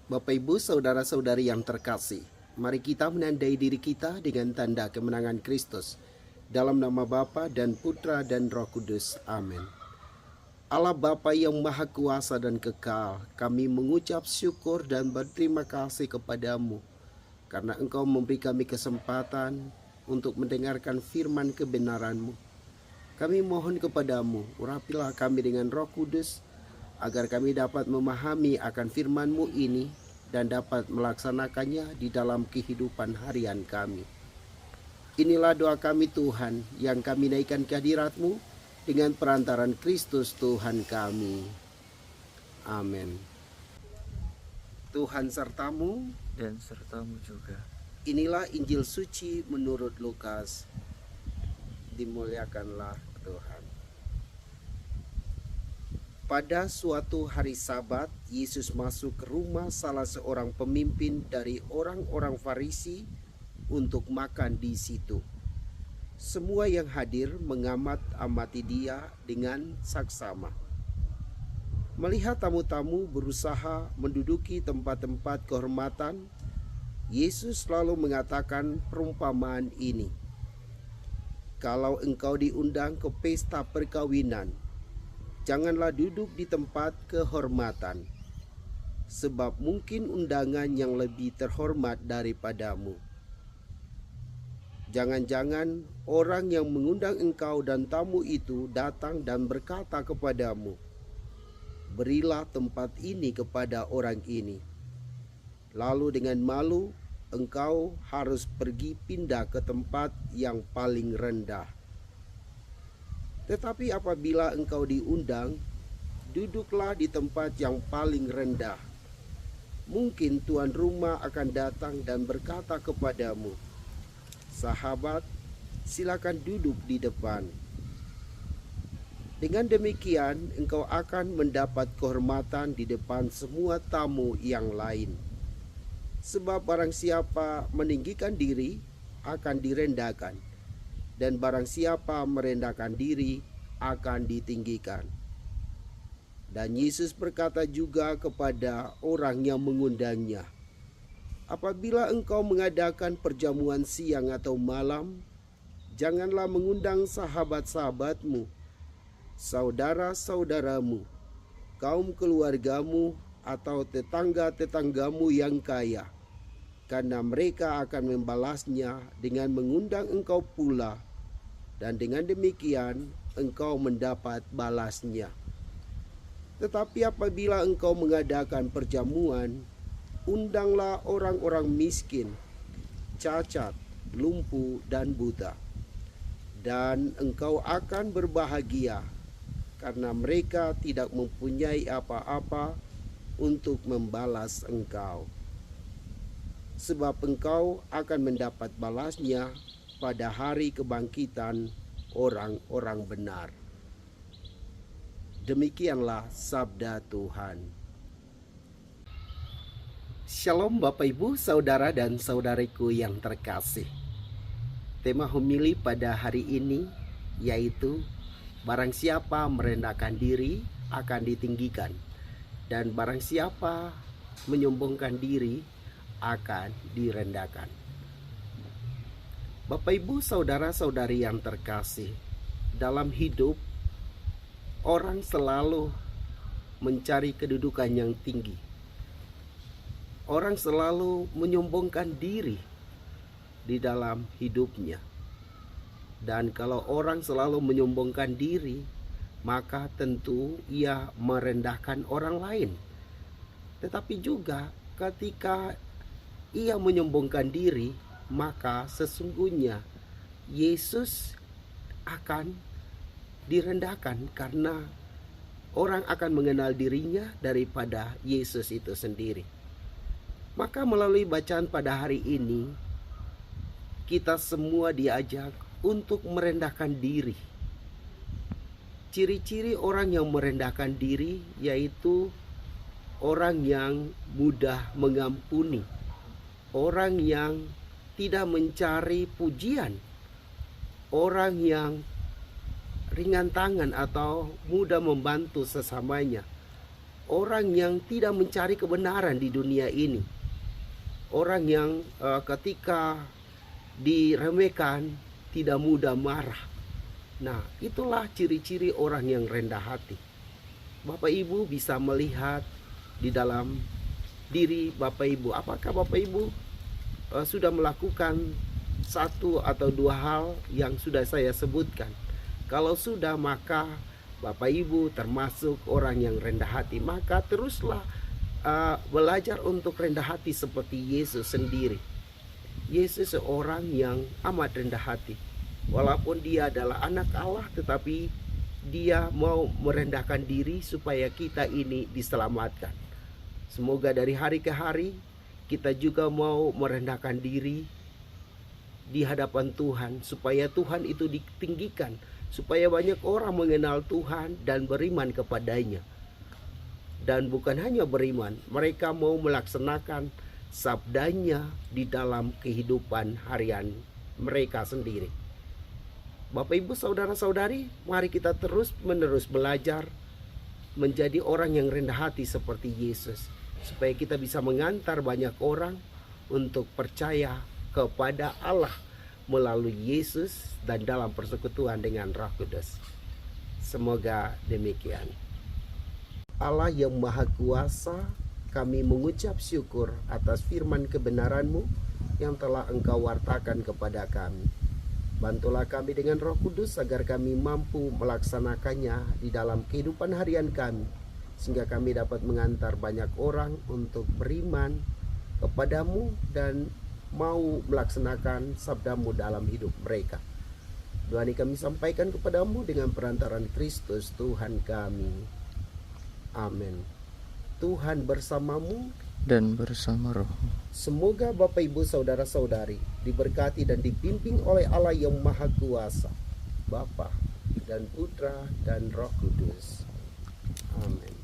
Bapak Ibu, saudara-saudari yang terkasih, mari kita menandai diri kita dengan tanda kemenangan Kristus. Dalam nama Bapa dan Putra dan Roh Kudus. Amin. Allah Bapa yang Maha Kuasa dan Kekal, kami mengucap syukur dan berterima kasih kepadamu karena Engkau memberi kami kesempatan untuk mendengarkan firman kebenaran-Mu. Kami mohon kepadamu, urapilah kami dengan Roh Kudus, agar kami dapat memahami akan firman-Mu ini dan dapat melaksanakannya di dalam kehidupan harian kami. Inilah doa kami Tuhan, yang kami naikkan ke hadirat-Mu dengan perantaran Kristus Tuhan kami. Amin. Tuhan sertamu dan sertamu juga. Inilah Injil suci menurut Lukas. Dimuliakanlah Tuhan. Pada suatu hari Sabat, Yesus masuk ke rumah salah seorang pemimpin dari orang-orang Farisi untuk makan di situ. Semua yang hadir mengamat-amati dia dengan saksama. Melihat tamu-tamu berusaha menduduki tempat-tempat kehormatan, Yesus lalu mengatakan perumpamaan ini. Kalau engkau diundang ke pesta perkawinan, janganlah duduk di tempat kehormatan, sebab mungkin undangan yang lebih terhormat daripadamu. Jangan-jangan orang yang mengundang engkau dan tamu itu datang dan berkata kepadamu, berilah tempat ini kepada orang ini. Lalu dengan malu, engkau harus pergi pindah ke tempat yang paling rendah. Tetapi apabila engkau diundang, duduklah di tempat yang paling rendah. Mungkin tuan rumah akan datang dan berkata kepadamu, sahabat, silakan duduk di depan. Dengan demikian, engkau akan mendapat kehormatan di depan semua tamu yang lain. Sebab barang siapa meninggikan diri akan direndahkan, dan barang siapa merendahkan diri akan ditinggikan. Dan Yesus berkata juga kepada orang yang mengundangnya, apabila engkau mengadakan perjamuan siang atau malam, janganlah mengundang sahabat-sahabatmu, saudara-saudaramu, kaum keluargamu, atau tetangga-tetanggamu yang kaya, karena mereka akan membalasnya dengan mengundang engkau pula, dan dengan demikian engkau mendapat balasnya. Tetapi apabila engkau mengadakan perjamuan, undanglah orang-orang miskin, cacat, lumpuh, dan buta, dan engkau akan berbahagia, karena mereka tidak mempunyai apa-apa untuk membalas engkau. Sebab engkau akan mendapat balasnya pada hari kebangkitan orang-orang benar. Demikianlah sabda Tuhan. Shalom Bapak Ibu, saudara dan saudariku yang terkasih. Tema homili pada hari ini yaitu barang siapa merendahkan diri akan ditinggikan, dan barang siapa menyombongkan diri akan direndahkan. Bapak Ibu, saudara-saudari yang terkasih, dalam hidup orang selalu mencari kedudukan yang tinggi. Orang selalu menyombongkan diri di dalam hidupnya. Dan kalau orang selalu menyombongkan diri, maka tentu ia merendahkan orang lain. Tetapi juga ketika ia menyombongkan diri, maka sesungguhnya Yesus akan direndahkan, karena orang akan mengenal dirinya daripada Yesus itu sendiri. Maka melalui bacaan pada hari ini, kita semua diajak untuk merendahkan diri. Ciri-ciri orang yang merendahkan diri yaitu orang yang mudah mengampuni, orang yang tidak mencari pujian, orang yang ringan tangan atau mudah membantu sesamanya, orang yang tidak mencari kebenaran di dunia ini. Orang yang ketika diremehkan tidak mudah marah. Nah, itulah ciri-ciri orang yang rendah hati. Bapak Ibu bisa melihat di dalam diri Bapak Ibu. Apakah Bapak Ibu sudah melakukan satu atau dua hal yang sudah saya sebutkan? Kalau sudah, maka Bapak Ibu termasuk orang yang rendah hati. Maka teruslah belajar untuk rendah hati seperti Yesus sendiri. Yesus seorang yang amat rendah hati. Walaupun dia adalah anak Allah, tetapi dia mau merendahkan diri supaya kita ini diselamatkan. Semoga dari hari ke hari kita juga mau merendahkan diri di hadapan Tuhan, supaya Tuhan itu ditinggikan, supaya banyak orang mengenal Tuhan dan beriman kepadanya. Dan bukan hanya beriman, mereka mau melaksanakan sabdanya di dalam kehidupan harian mereka sendiri. Bapak Ibu saudara-saudari, mari kita terus menerus belajar menjadi orang yang rendah hati seperti Yesus, supaya kita bisa mengantar banyak orang untuk percaya kepada Allah melalui Yesus dan dalam persekutuan dengan Roh Kudus. Semoga demikian. Allah yang Maha Kuasa, kami mengucap syukur atas firman kebenaran-Mu yang telah Engkau wartakan kepada kami. Bantulah kami dengan Roh Kudus agar kami mampu melaksanakannya di dalam kehidupan harian kami, sehingga kami dapat mengantar banyak orang untuk beriman kepadamu dan mau melaksanakan sabdamu dalam hidup mereka. Doa ini kami sampaikan kepadamu dengan perantaran Kristus Tuhan kami. Amin. Tuhan bersamamu dan bersama roh. Semoga Bapak Ibu saudara-saudari diberkati dan dipimpin oleh Allah yang Maha Kuasa, Bapa dan Putra dan Roh Kudus. Amin.